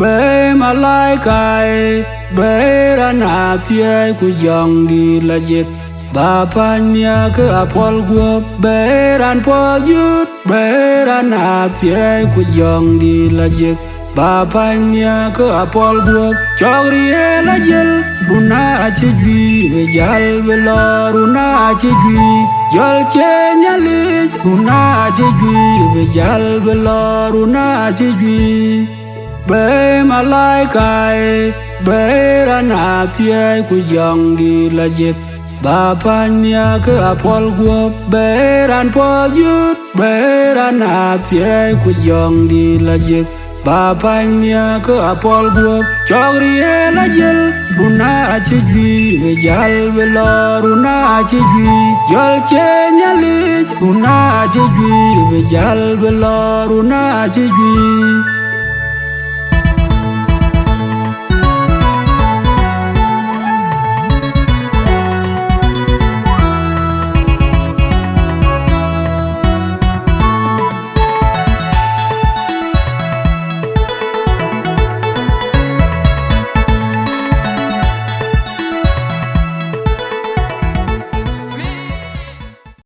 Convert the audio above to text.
Be Malaikaai, be raan athiɛɛi ku Jɔŋdïït Lajik. Bapanya ke apol guop, be raan pojut, be raan athiɛɛi ku Jɔŋdïït Lajik. Bapanya ke apol guop, chogrie la jel, runa ache jui, be jal velo runa ache jui. Jol che Nhialic, runa ache jui, be jal velo runa ache jui. Be Malaikaai, be raan athiɛɛi ku Jɔŋdïït Lajik. Bapanya ke apol guop, be raan pojut, be raan athiɛɛi ku Jɔŋdïït Lajik. Bapanya ke apol guop, chogrie la jel, runa ache jui, be jal velo runa ache jui. Jol che Nhialic, runa ache jui, be jal velo runa ache jui.